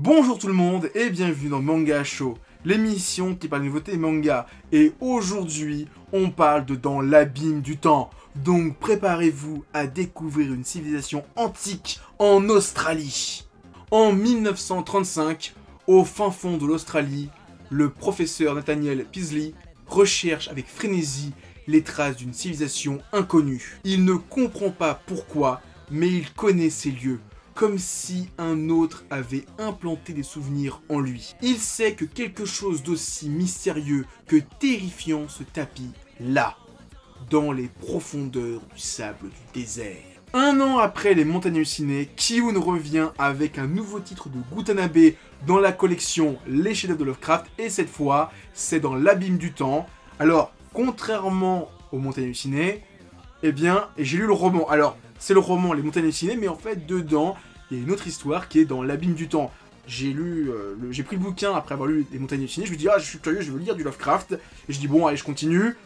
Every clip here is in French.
Bonjour tout le monde et bienvenue dans Manga Show, l'émission qui parle de nouveautés manga. Et aujourd'hui, on parle de Dans l'abîme du temps. Donc préparez-vous à découvrir une civilisation antique en Australie. En 1935, au fin fond de l'Australie, le professeur Nathaniel Peaslee recherche avec frénésie les traces d'une civilisation inconnue. Il ne comprend pas pourquoi, mais il connaît ces lieux, comme si un autre avait implanté des souvenirs en lui. Il sait que quelque chose d'aussi mystérieux que terrifiant se tapit là, dans les profondeurs du sable du désert. Un an après les montagnes hallucinées, Ki-hoon revient avec un nouveau titre de Gutanabe dans la collection Les chefs-d'œuvre de Lovecraft, et cette fois, c'est dans l'abîme du temps. Alors, contrairement aux montagnes hallucinées, eh bien, j'ai lu le roman. Alors, c'est le roman Les montagnes hallucinées, mais en fait, dedans, il y a une autre histoire qui est dans l'abîme du temps. J'ai pris le bouquin après avoir lu Les montagnes hallucinées, je me dis, ah, je suis curieux, je veux lire du Lovecraft. Et je dis, bon, allez, je continue.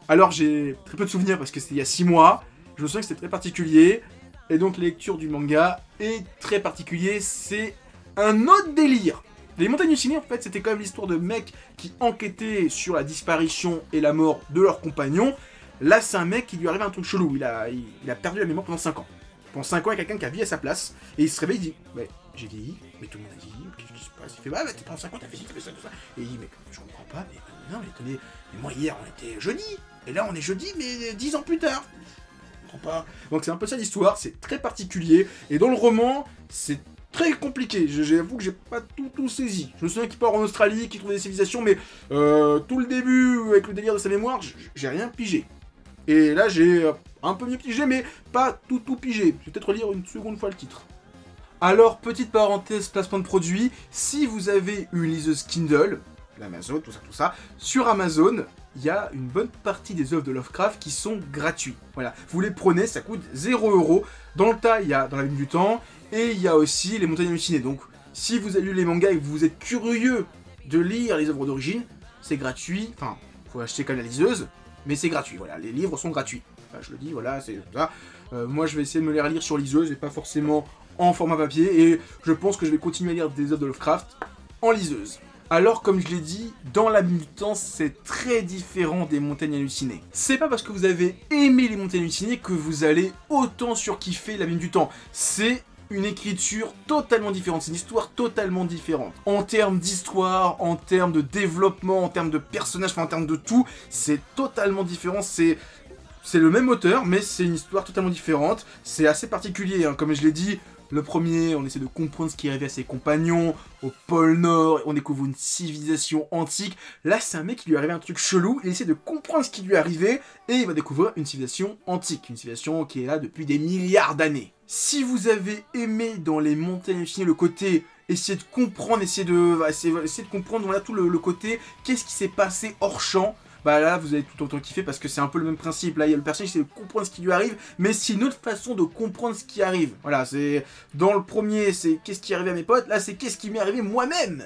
Alors, j'ai très peu de souvenirs parce que c'était il y a 6 mois. Je me souviens que c'était très particulier. Et donc, la lecture du manga est très particulier. C'est un autre délire. Les montagnes hallucinées, en fait, c'était quand même l'histoire de mecs qui enquêtaient sur la disparition et la mort de leurs compagnons. Là, c'est un mec qui lui arrive un truc chelou. Il a perdu la mémoire pendant 5 ans. Pendant 5 ans, il y a quelqu'un qui a vieilli à sa place. Et il se réveille, il dit, ouais, j'ai vieilli, mais tout le monde a vieilli, qu'est-ce qui se passe? Il fait, bah, pendant 5 ans, t'as fait ci, t'as fait ça, tout ça. Et il dit, mais je comprends pas, mais non, mais attendez, mais moi, hier, on était jeudi. Et là, on est jeudi, mais 10 ans plus tard. Je comprends pas. Donc, c'est un peu ça l'histoire, c'est très particulier. Et dans le roman, c'est très compliqué. J'avoue que j'ai pas tout saisi. Je me souviens qu'il part en Australie, qu'il trouve des civilisations, mais tout le début, avec le délire de sa mémoire, j'ai rien pigé. Et là, j'ai un peu mieux pigé, mais pas tout pigé. Je vais peut-être relire une seconde fois le titre. Alors, petite parenthèse, placement de produit. Si vous avez une liseuse Kindle, l'Amazon, tout ça, sur Amazon, il y a une bonne partie des œuvres de Lovecraft qui sont gratuites. Voilà, vous les prenez, ça coûte 0€. Dans le tas, il y a Dans l'abîme du temps, et il y a aussi Les montagnes hallucinées. Donc, si vous avez lu les mangas et que vous êtes curieux de lire les œuvres d'origine, c'est gratuit. Enfin, faut acheter quand même la liseuse, mais c'est gratuit. Voilà, les livres sont gratuits. Enfin, je le dis, voilà, c'est ça. Moi, je vais essayer de me les relire sur liseuse et pas forcément en format papier. Et je pense que je vais continuer à lire des œuvres de Lovecraft en liseuse. Alors, comme je l'ai dit, Dans l'abîme du temps, c'est très différent des montagnes hallucinées. C'est pas parce que vous avez aimé les montagnes hallucinées que vous allez autant surkiffer l'abîme du temps. C'est une écriture totalement différente, c'est une histoire totalement différente. En termes d'histoire, en termes de développement, en termes de personnages, enfin en termes de tout, c'est totalement différent. C'est le même auteur, mais c'est une histoire totalement différente. C'est assez particulier, hein. Comme je l'ai dit, le premier, on essaie de comprendre ce qui arrivait à ses compagnons, au pôle Nord, on découvre une civilisation antique. Là, c'est un mec qui lui arrivait un truc chelou, il essaie de comprendre ce qui lui arrivait, et il va découvrir une civilisation antique, une civilisation qui est là depuis des milliards d'années. Si vous avez aimé dans les montagnes hallucinées le côté essayer de comprendre, essayer de comprendre, voilà, tout le côté, qu'est-ce qui s'est passé hors champ, bah là vous allez tout autant kiffer parce que c'est un peu le même principe. Là il y a le personnage qui essaie de comprendre ce qui lui arrive, mais c'est une autre façon de comprendre ce qui arrive. Voilà, c'est dans le premier c'est qu'est-ce qui est arrivé à mes potes, là c'est qu'est-ce qui m'est arrivé moi-même.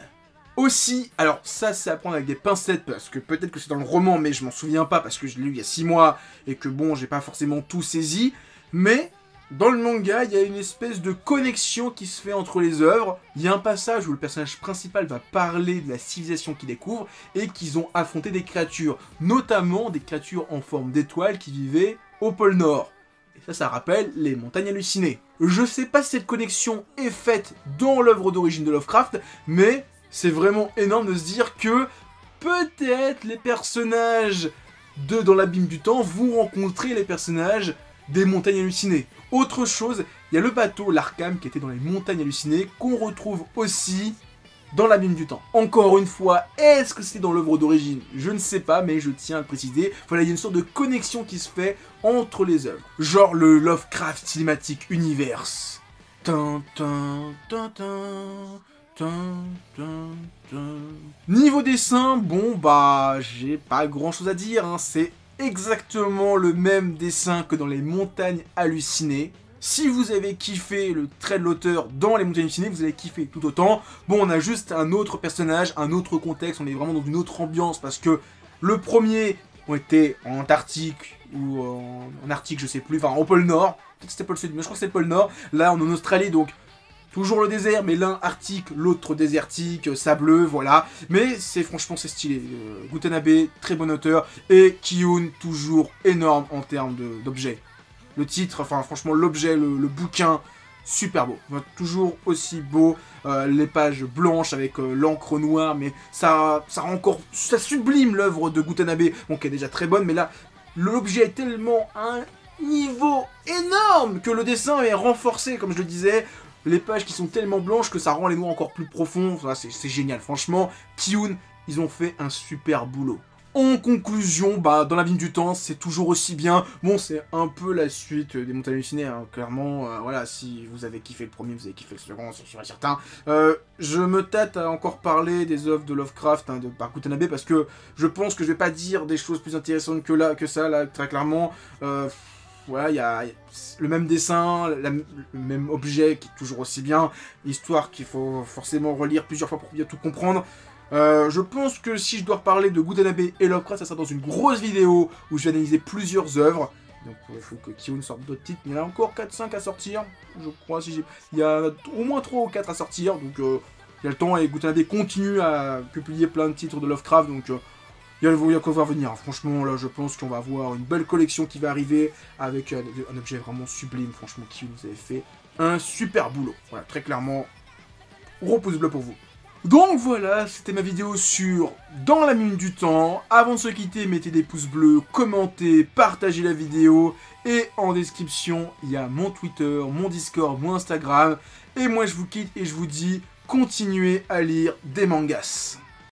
Aussi, alors ça c'est à prendre avec des pincettes parce que peut-être que c'est dans le roman mais je m'en souviens pas parce que je l'ai lu il y a 6 mois et que bon j'ai pas forcément tout saisi, mais dans le manga, il y a une espèce de connexion qui se fait entre les œuvres. Il y a un passage où le personnage principal va parler de la civilisation qu'il découvre et qu'ils ont affronté des créatures, notamment des créatures en forme d'étoiles qui vivaient au pôle Nord. Et ça rappelle les montagnes hallucinées. Je sais pas si cette connexion est faite dans l'œuvre d'origine de Lovecraft, mais c'est vraiment énorme de se dire que peut-être les personnages de Dans l'abîme du temps vont rencontrer les personnages des montagnes hallucinées. Autre chose, il y a le bateau, l'Arkham, qui était dans les montagnes hallucinées, qu'on retrouve aussi dans l'abîme du temps. Encore une fois, est-ce que c'est dans l'œuvre d'origine? Je ne sais pas, mais je tiens à le préciser. Voilà, il y a une sorte de connexion qui se fait entre les œuvres. Genre le Lovecraft Cinematic Universe. Niveau dessin, bon bah, j'ai pas grand chose à dire, hein. C'est exactement le même dessin que dans les montagnes hallucinées. Si vous avez kiffé le trait de l'auteur dans les montagnes hallucinées, vous allez kiffer tout autant. Bon, on a juste un autre personnage, un autre contexte, on est vraiment dans une autre ambiance parce que le premier, on était en Antarctique ou en Arctique, je sais plus, enfin au pôle Nord. Peut-être que c'était le pôle Sud, mais je crois que c'était le pôle Nord. Là, on est en Australie, donc toujours le désert, mais l'un arctique, l'autre désertique, sableux, voilà. Mais franchement, c'est stylé. Gutanabe, très bon auteur, et Kiyun, toujours énorme en termes d'objets. Le titre, enfin franchement, l'objet, le bouquin, super beau. Toujours aussi beau. Les pages blanches avec l'encre noire, mais ça rend encore, ça sublime l'œuvre de Gutanabe, bon, qui est déjà très bonne, mais là, l'objet est tellement à un niveau énorme que le dessin est renforcé, comme je le disais. Les pages qui sont tellement blanches que ça rend les mots encore plus profonds. C'est génial, franchement. Kiyun, ils ont fait un super boulot. En conclusion, dans la vigne du temps, c'est toujours aussi bien. Bon, c'est un peu la suite des Montagnes hallucinées, hein. Clairement, voilà, si vous avez kiffé le premier, vous avez kiffé le second, c'est sûr et certain. Je me tâte à encore parler des œuvres de Lovecraft, hein, par Gutanabe, parce que je pense que je vais pas dire des choses plus intéressantes que ça, là, très clairement. Voilà, il y a le même dessin, le même objet qui est toujours aussi bien, histoire qu'il faut forcément relire plusieurs fois pour bien tout comprendre. Je pense que si je dois reparler de Gutanabe et Lovecraft, ça sera dans une grosse vidéo où je vais analyser plusieurs œuvres. Donc il faut que Kiyun sorte d'autres titres. Il y en a encore 4-5 à sortir, je crois. Il y a au moins 3 ou 4 à sortir, donc il y a le temps. Et Gutanabe continue à publier plein de titres de Lovecraft, donc il y a quoi voir venir. Franchement, là, je pense qu'on va avoir une belle collection qui va arriver avec un objet vraiment sublime. Franchement, Kiyun, vous avez fait un super boulot. Voilà, très clairement, gros pouce bleu pour vous. Donc voilà, c'était ma vidéo sur Dans la mine du temps. Avant de se quitter, mettez des pouces bleus, commentez, partagez la vidéo. Et en description, il y a mon Twitter, mon Discord, mon Instagram. Et moi, je vous quitte et je vous dis, continuez à lire des mangas.